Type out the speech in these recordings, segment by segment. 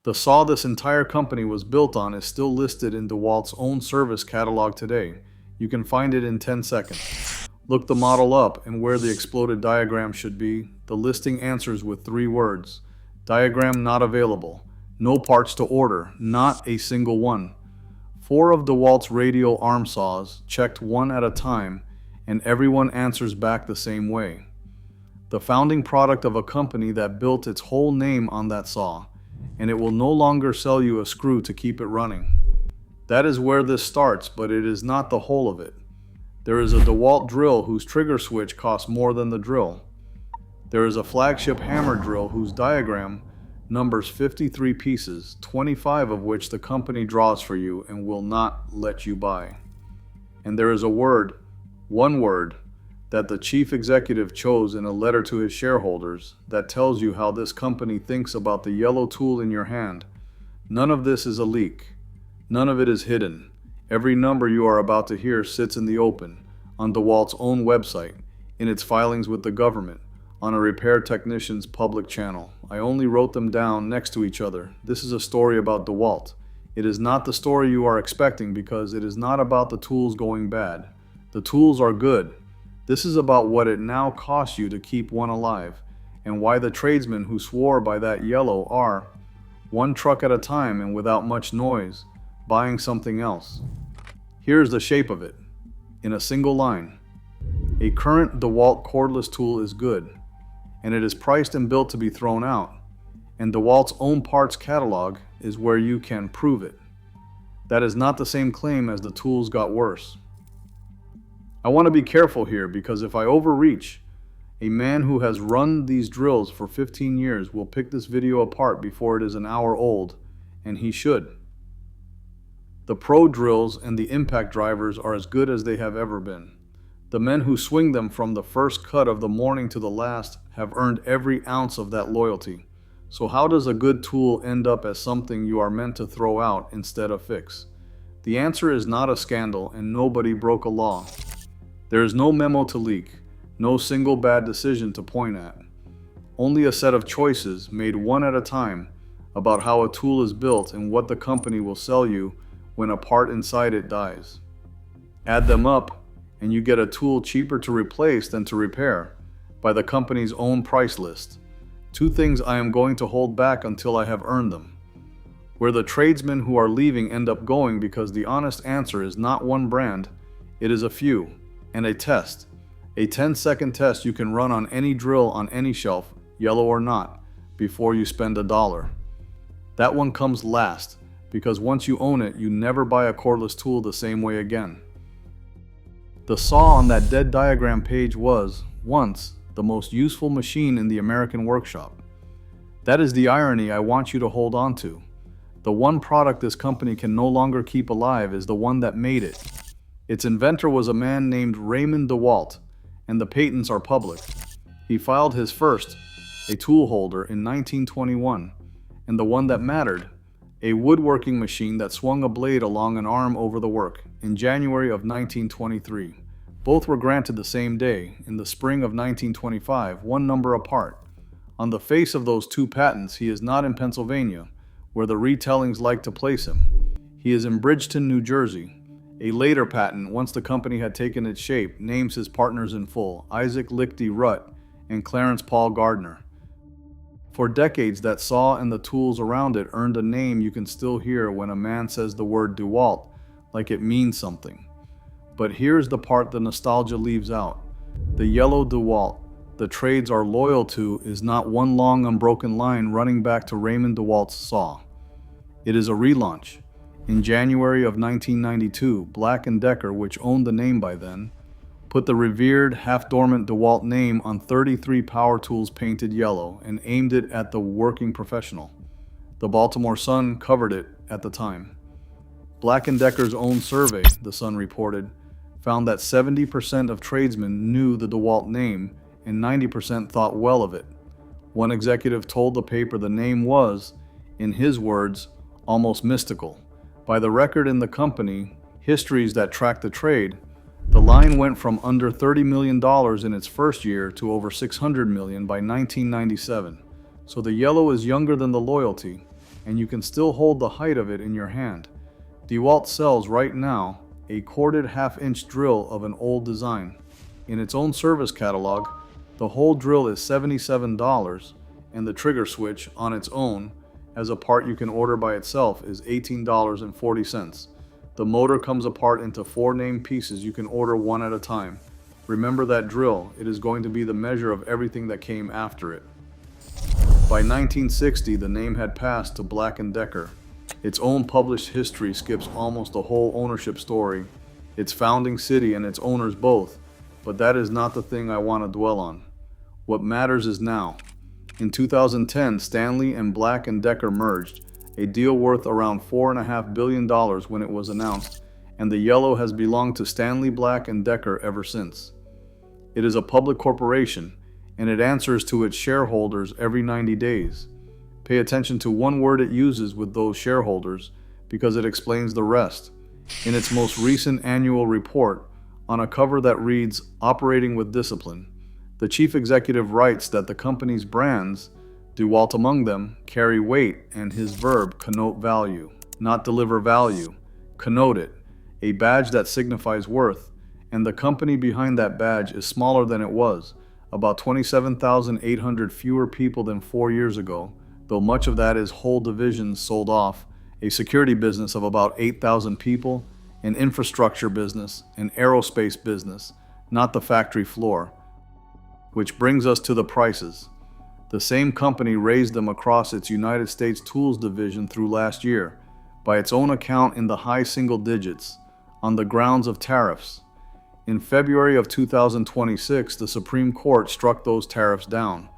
The saw this entire company was built on is still listed in DeWalt's own service catalog today. You can find it in 10 seconds. Look the model up and where the exploded diagram should be. The listing answers with 3 words. Diagram not available. No parts to order. Not a single one. 4 of DeWalt's radial arm saws, checked one at a time, and everyone answers back the same way. The founding product of a company that built its whole name on that saw, and it will no longer sell you a screw to keep it running. That is where this starts, but it is not the whole of it. There is a DeWalt drill whose trigger switch costs more than the drill. There is a flagship hammer drill whose diagram numbers 53 pieces, 25 of which the company draws for you and will not let you buy. And there is a word, one word, that the chief executive chose in a letter to his shareholders that tells you how this company thinks about the yellow tool in your hand. None of this is a leak. None of it is hidden. Every number you are about to hear sits in the open, on DeWalt's own website, in its filings with the government, on a repair technician's public channel. I only wrote them down next to each other. This is a story about DeWalt. It is not the story you are expecting because it is not about the tools going bad. The tools are good. This is about what it now costs you to keep one alive, and why the tradesmen who swore by that yellow are, one truck at a time and without much noise, buying something else. Here's the shape of it, in a single line. A current DeWalt cordless tool is good, and it is priced and built to be thrown out, and DeWalt's own parts catalog is where you can prove it. That is not the same claim as the tools got worse. I want to be careful here because if I overreach, a man who has run these drills for 15 years will pick this video apart before it is an hour old, and he should. The pro drills and the impact drivers are as good as they have ever been. The men who swing them from the first cut of the morning to the last have earned every ounce of that loyalty. So how does a good tool end up as something you are meant to throw out instead of fix? The answer is not a scandal, and nobody broke a law. There is no memo to leak, no single bad decision to point at. Only a set of choices, made one at a time, about how a tool is built and what the company will sell you when a part inside it dies. Add them up, and you get a tool cheaper to replace than to repair, by the company's own price list. 2 things I am going to hold back until I have earned them. Where the tradesmen who are leaving end up going because the honest answer is not one brand, it is a few. And a test. A 10-second test you can run on any drill on any shelf, yellow or not, before you spend $1. That one comes last, because once you own it, you never buy a cordless tool the same way again. The saw on that dead diagram page was, once, the most useful machine in the American workshop. That is the irony I want you to hold on to. The one product this company can no longer keep alive is the one that made it. Its inventor was a man named Raymond DeWalt, and the patents are public. He filed his first, a tool holder, in 1921, and the one that mattered, a woodworking machine that swung a blade along an arm over the work, in January of 1923. Both were granted the same day, in the spring of 1925, one number apart. On the face of those 2 patents, he is not in Pennsylvania, where the retellings like to place him. He is in Bridgeton, New Jersey. A later patent, once the company had taken its shape, names his partners in full, Isaac Lichty Rutt and Clarence Paul Gardner. For decades, that saw and the tools around it earned a name you can still hear when a man says the word DeWalt, like it means something. But here's the part the nostalgia leaves out. The yellow DeWalt the trades are loyal to is not one long unbroken line running back to Raymond DeWalt's saw. It is a relaunch. In January of 1992, Black & Decker, which owned the name by then, put the revered, half-dormant DeWalt name on 33 power tools painted yellow and aimed it at the working professional. The Baltimore Sun covered it at the time. Black & Decker's own survey, the Sun reported, found that 70% of tradesmen knew the DeWalt name and 90% thought well of it. One executive told the paper the name was, in his words, almost mystical. By the record in the company, histories that track the trade, the line went from under $30 million in its first year to over $600 million by 1997. So the yellow is younger than the loyalty, and you can still hold the height of it in your hand. DeWalt sells right now a corded half-inch drill of an old design. In its own service catalog, the whole drill is $77, and the trigger switch on its own, as a part you can order by itself, is $18.40. The motor comes apart into 4 named pieces you can order one at a time. Remember that drill, it is going to be the measure of everything that came after it. By 1960, the name had passed to Black & Decker. Its own published history skips almost the whole ownership story, its founding city and its owners both, but that is not the thing I want to dwell on. What matters is now. In 2010, Stanley and Black & Decker merged, a deal worth around $4.5 billion when it was announced, and the yellow has belonged to Stanley Black & Decker ever since. It is a public corporation, and it answers to its shareholders every 90 days. Pay attention to one word it uses with those shareholders, because it explains the rest. In its most recent annual report, on a cover that reads, "Operating with Discipline," the chief executive writes that the company's brands, DeWalt among them, carry weight, and his verb, connote value, not deliver value, connote it, a badge that signifies worth, and the company behind that badge is smaller than it was, about 27,800 fewer people than 4 years ago, though much of that is whole divisions sold off, a security business of about 8,000 people, an infrastructure business, an aerospace business, not the factory floor. Which brings us to the prices. The same company raised them across its United States Tools division through last year, by its own account in the high single digits, on the grounds of tariffs. In February of 2026, the Supreme Court struck those tariffs down.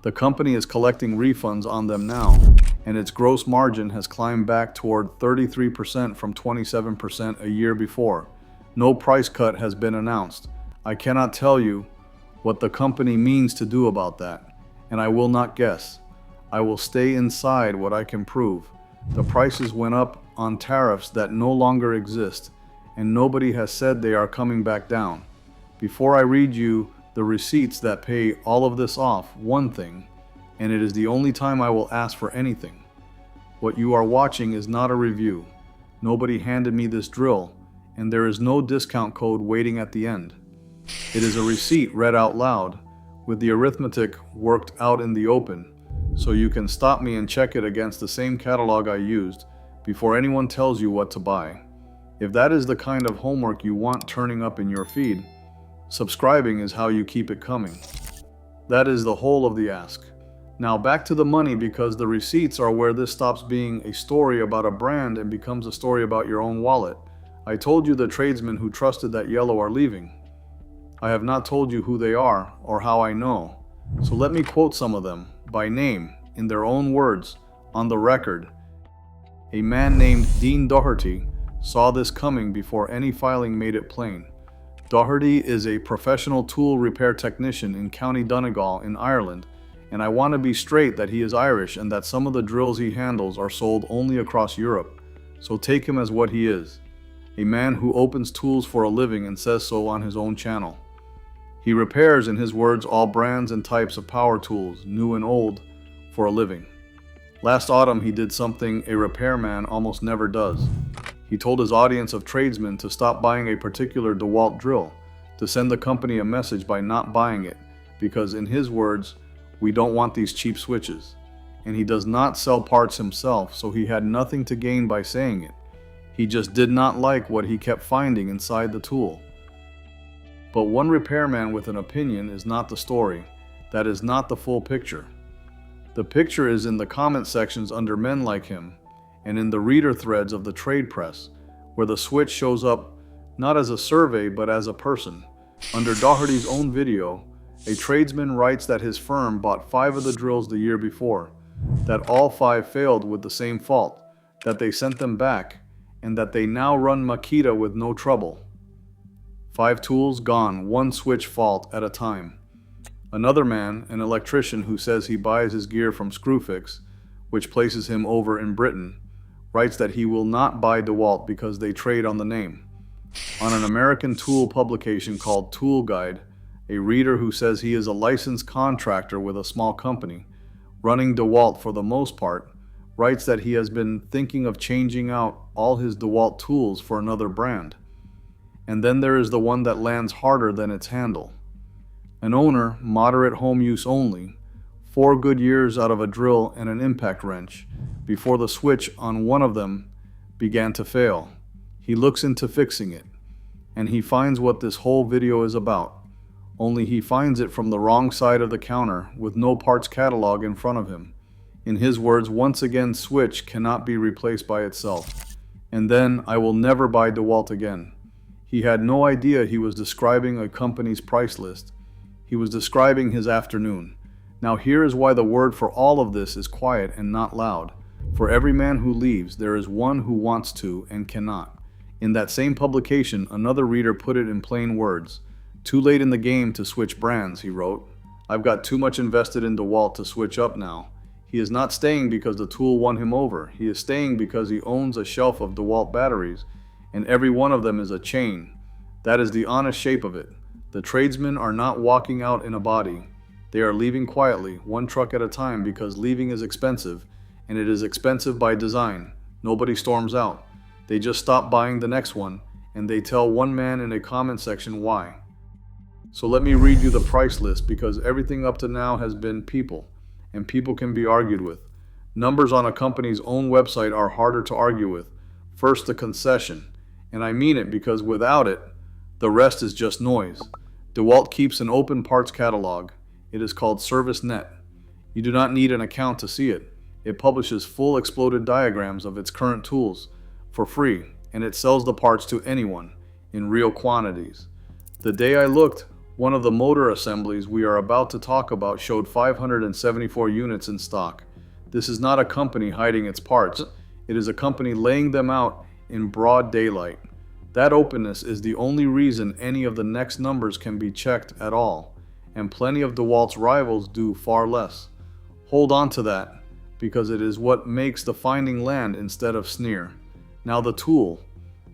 The company is collecting refunds on them now, and its gross margin has climbed back toward 33% from 27% a year before. No price cut has been announced. I cannot tell you what the company means to do about that, and I will not guess. I will stay inside what I can prove. The prices went up on tariffs that no longer exist, and nobody has said they are coming back down. Before I read you the receipts that pay all of this off, one thing, and it is the only time I will ask for anything. What you are watching is not a review. Nobody handed me this drill, and there is no discount code waiting at the end. It is a receipt read out loud, with the arithmetic worked out in the open, so you can stop me and check it against the same catalog I used before anyone tells you what to buy. If that is the kind of homework you want turning up in your feed, subscribing is how you keep it coming. That is the whole of the ask. Now back to the money, because the receipts are where this stops being a story about a brand and becomes a story about your own wallet. I told you the tradesmen who trusted that yellow are leaving. I have not told you who they are or how I know. So let me quote some of them, by name, in their own words, on the record. A man named Dean Doherty saw this coming before any filing made it plain. Doherty is a professional tool repair technician in County Donegal in Ireland, and I want to be straight that he is Irish and that some of the drills he handles are sold only across Europe. So take him as what he is, a man who opens tools for a living and says so on his own channel. He repairs, in his words, all brands and types of power tools, new and old, for a living. Last autumn he did something a repairman almost never does. He told his audience of tradesmen to stop buying a particular DeWalt drill, to send the company a message by not buying it, because in his words, we don't want these cheap switches. And he does not sell parts himself, so he had nothing to gain by saying it. He just did not like what he kept finding inside the tool. But one repairman with an opinion is not the story. That is not the full picture. The picture is in the comment sections under men like him, and in the reader threads of the trade press, where the switch shows up not as a survey but as a person. Under Doherty's own video, a tradesman writes that his firm bought 5 of the drills the year before, that all 5 failed with the same fault, that they sent them back, and that they now run Makita with no trouble. 5 tools gone, 1 switch fault at a time. Another man, an electrician who says he buys his gear from Screwfix, which places him over in Britain, writes that he will not buy DeWalt because they trade on the name. On an American tool publication called Tool Guide, a reader who says he is a licensed contractor with a small company, running DeWalt for the most part, writes that he has been thinking of changing out all his DeWalt tools for another brand. And then there is the one that lands harder than its handle. An owner, moderate home use only, 4 good years out of a drill and an impact wrench, before the switch on one of them began to fail. He looks into fixing it, and he finds what this whole video is about. Only he finds it from the wrong side of the counter with no parts catalog in front of him. In his words, once again, switch cannot be replaced by itself. And then, I will never buy DeWalt again. He had no idea he was describing a company's price list. He was describing his afternoon. Now here is why the word for all of this is quiet and not loud. For every man who leaves, there is one who wants to and cannot. In that same publication, another reader put it in plain words. Too late in the game to switch brands, he wrote. I've got too much invested in DeWalt to switch up now. He is not staying because the tool won him over. He is staying because he owns a shelf of DeWalt batteries, and every one of them is a chain. That is the honest shape of it. The tradesmen are not walking out in a body. They are leaving quietly, one truck at a time, because leaving is expensive, and it is expensive by design. Nobody storms out. They just stop buying the next one, and they tell one man in a comment section why. So let me read you the price list, because everything up to now has been people, and people can be argued with. Numbers on a company's own website are harder to argue with. First, the concession, and I mean it because without it, the rest is just noise. DeWalt keeps an open parts catalog. It is called ServiceNet. You do not need an account to see it. It publishes full exploded diagrams of its current tools for free, and it sells the parts to anyone in real quantities. The day I looked, one of the motor assemblies we are about to talk about showed 574 units in stock. This is not a company hiding its parts. It is a company laying them out in broad daylight. That openness is the only reason any of the next numbers can be checked at all, and plenty of DeWalt's rivals do far less. Hold on to that, because it is what makes the finding land instead of sneer. Now the tool.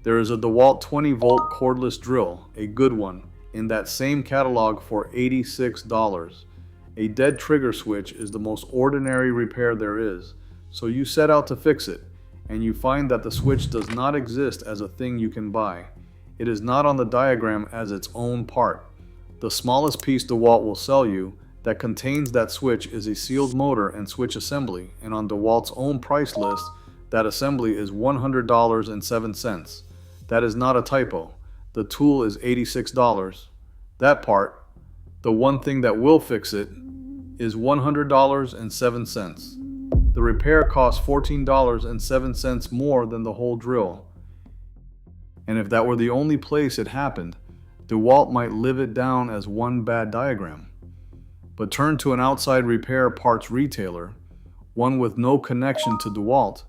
There is a DeWalt 20-volt cordless drill, a good one, in that same catalog for $86. A dead trigger switch is the most ordinary repair there is, so you set out to fix it, and you find that the switch does not exist as a thing you can buy. It is not on the diagram as its own part. The smallest piece DeWalt will sell you that contains that switch is a sealed motor and switch assembly, and on DeWalt's own price list, that assembly is $100.07. That is not a typo. The tool is $86. That part, the one thing that will fix it, is $100.07. The repair costs $14.07 more than the whole drill. And if that were the only place it happened, DeWalt might live it down as one bad diagram. But turn to an outside repair parts retailer, one with no connection to DeWalt,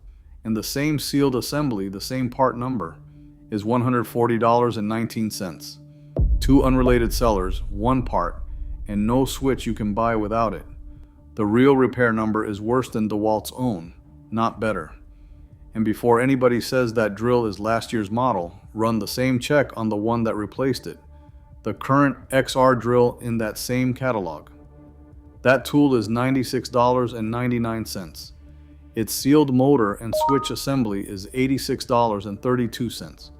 and the same sealed assembly, the same part number, is $140.19. Two unrelated sellers, one part, and no switch you can buy without it. The real repair number is worse than DeWalt's own, not better. And before anybody says that drill is last year's model, run the same check on the one that replaced it, the current XR drill in that same catalog. That tool is $96.99. Its sealed motor and switch assembly is $86.32,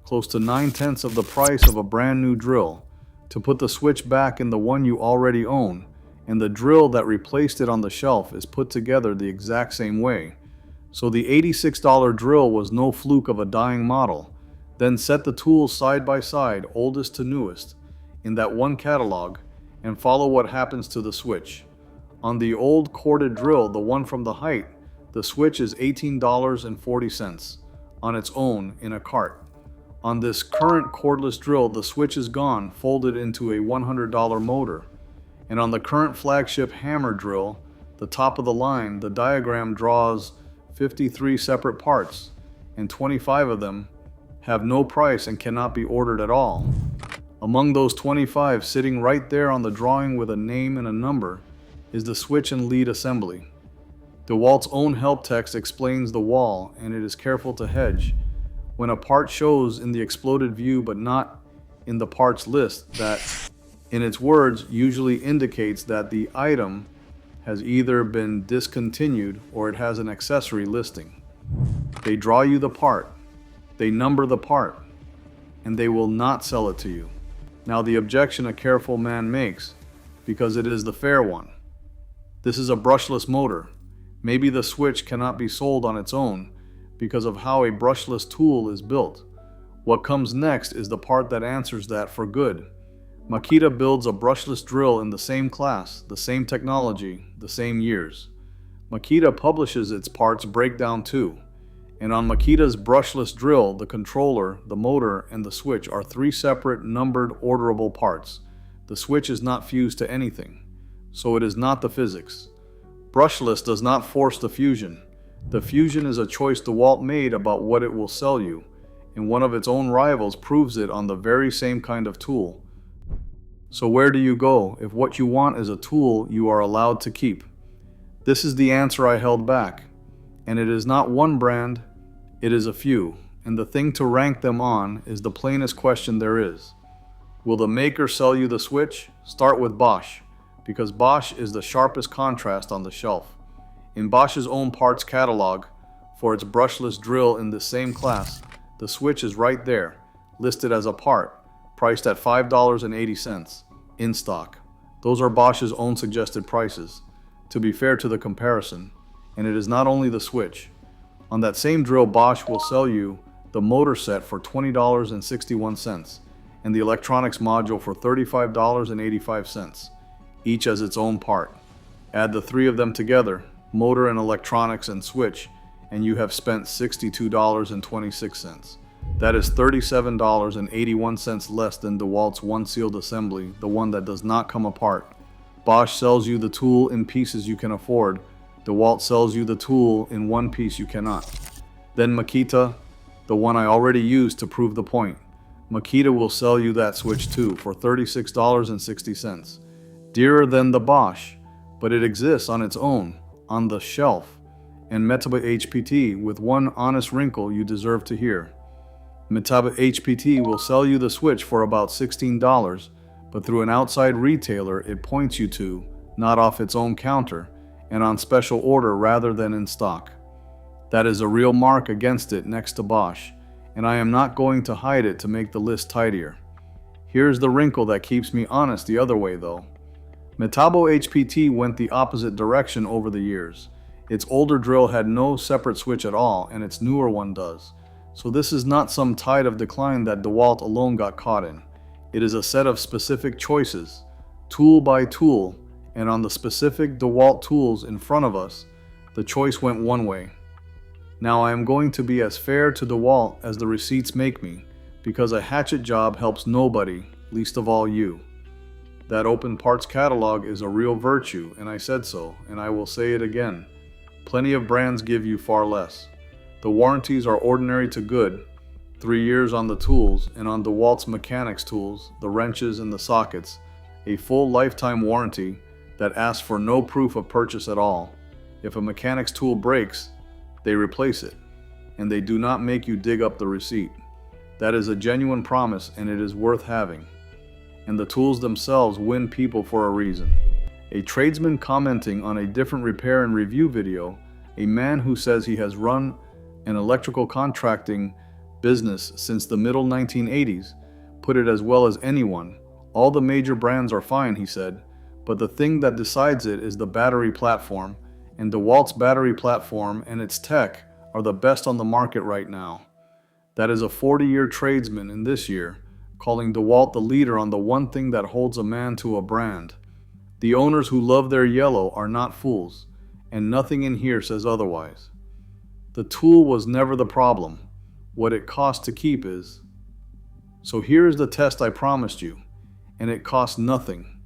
close to 9/10 of the price of a brand new drill. To put the switch back in the one you already own, and the drill that replaced it on the shelf is put together the exact same way. So the $86 drill was no fluke of a dying model. Then set the tools side by side, oldest to newest, in that one catalog, and follow what happens to the switch. On the old corded drill, the one from the height, the switch is $18.40 on its own in a cart. On this current cordless drill, the switch is gone, folded into a $100 motor. And on the current flagship hammer drill, the top of the line, the diagram draws 53 separate parts, and 25 of them have no price and cannot be ordered at all. Among those 25, sitting right there on the drawing with a name and a number, is the switch and lead assembly. DeWalt's own help text explains the wall, and it is careful to hedge. When a part shows in the exploded view but not in the parts list, that, in its words, usually indicates that the item has either been discontinued or it has an accessory listing. They draw you the part, they number the part, and they will not sell it to you. Now the objection a careful man makes, because it is the fair one. This is a brushless motor. Maybe the switch cannot be sold on its own because of how a brushless tool is built. What comes next is the part that answers that for good. Makita builds a brushless drill in the same class, the same technology, the same years. Makita publishes its parts breakdown too. And on Makita's brushless drill, the controller, the motor, and the switch are three separate numbered orderable parts. The switch is not fused to anything, so it is not the physics. Brushless does not force the fusion. The fusion is a choice DeWalt made about what it will sell you, and one of its own rivals proves it on the very same kind of tool. So where do you go if what you want is a tool you are allowed to keep? This is the answer I held back, and it is not one brand, it is a few, and the thing to rank them on is the plainest question there is. Will the maker sell you the switch? Start with Bosch, because Bosch is the sharpest contrast on the shelf. In Bosch's own parts catalog, for its brushless drill in the same class, the switch is right there, listed as a part, priced at $5.80, in stock. Those are Bosch's own suggested prices, to be fair to the comparison, and it is not only the switch. On that same drill, Bosch will sell you the motor set for $20.61, and the electronics module for $35.85, each as its own part. Add the three of them together, motor and electronics and switch, and you have spent $62.26. That is $37.81 less than DeWalt's one sealed assembly, the one that does not come apart. Bosch sells you the tool in pieces you can afford. DeWalt sells you the tool in one piece you cannot. Then Makita, the one I already used to prove the point. Makita will sell you that switch too for $36.60. Dearer than the Bosch, but it exists on its own, on the shelf, and Makita HPT with one honest wrinkle you deserve to hear. Makita HPT will sell you the switch for about $16, but through an outside retailer it points you to, not off its own counter, and on special order rather than in stock. That is a real mark against it next to Bosch, and I am not going to hide it to make the list tidier. Here's the wrinkle that keeps me honest the other way though. Makita HPT went the opposite direction over the years. Its older drill had no separate switch at all, and its newer one does. So this is not some tide of decline that DeWalt alone got caught in. It is a set of specific choices, tool by tool, and on the specific DeWalt tools in front of us, the choice went one way. Now I am going to be as fair to DeWalt as the receipts make me, because a hatchet job helps nobody, least of all you. That open parts catalog is a real virtue, and I said so, and I will say it again. Plenty of brands give you far less. The warranties are ordinary to good, 3 years on the tools, and on DeWalt's mechanics tools, the wrenches and the sockets, a full lifetime warranty that asks for no proof of purchase at all. If a mechanics tool breaks, they replace it, and they do not make you dig up the receipt. That is a genuine promise, and it is worth having. And the tools themselves win people for a reason. A tradesman commenting on a different repair and review video, a man who says he has run an electrical contracting business since the middle 1980s, put it as well as anyone. All the major brands are fine, he said, but the thing that decides it is the battery platform, and DeWalt's battery platform and its tech are the best on the market right now. That is a 40-year tradesman in this year, calling DeWalt the leader on the one thing that holds a man to a brand. The owners who love their yellow are not fools, and nothing in here says otherwise. The tool was never the problem. What it costs to keep is. So here is the test I promised you, and it costs nothing,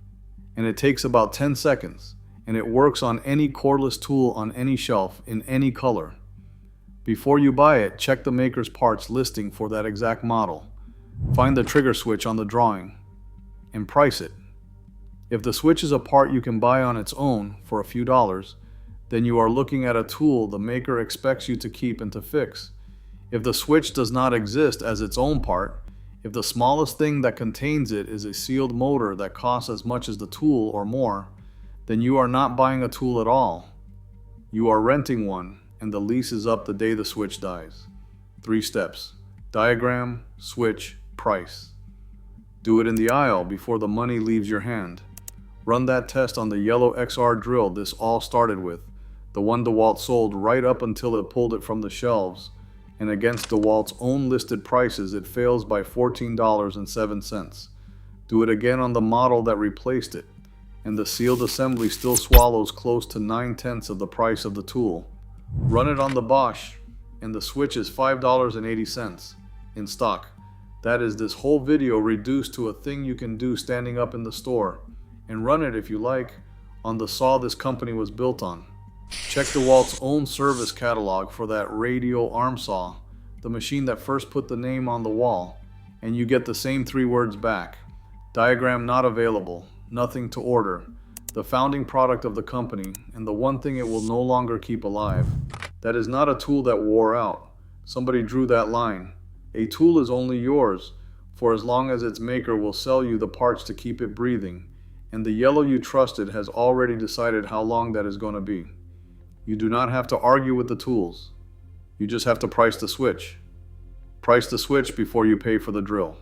and it takes about 10 seconds, and it works on any cordless tool on any shelf in any color. Before you buy it, check the maker's parts listing for that exact model. Find the trigger switch on the drawing, and price it. If the switch is a part you can buy on its own for a few dollars, then you are looking at a tool the maker expects you to keep and to fix. If the switch does not exist as its own part, if the smallest thing that contains it is a sealed motor that costs as much as the tool or more, then you are not buying a tool at all. You are renting one, and the lease is up the day the switch dies. 3 steps: diagram, switch, price. Do it in the aisle before the money leaves your hand. Run that test on the yellow XR drill this all started with, the one DeWalt sold right up until it pulled it from the shelves, and against DeWalt's own listed prices it fails by $14.07. Do it again on the model that replaced it, and the sealed assembly still swallows close to 9/10 of the price of the tool. Run it on the Bosch, and the switch is $5.80 in stock. That is this whole video reduced to a thing you can do standing up in the store, and run it if you like on the saw this company was built on. Check DeWalt's own service catalog for that radial arm saw, the machine that first put the name on the wall, and you get the same 3 words back: diagram not available, nothing to order, the founding product of the company, and the one thing it will no longer keep alive. That is not a tool that wore out. Somebody drew that line. A tool is only yours for as long as its maker will sell you the parts to keep it breathing, and the yellow you trusted has already decided how long that is going to be. You do not have to argue with the tools. You just have to price the switch. Price the switch before you pay for the drill.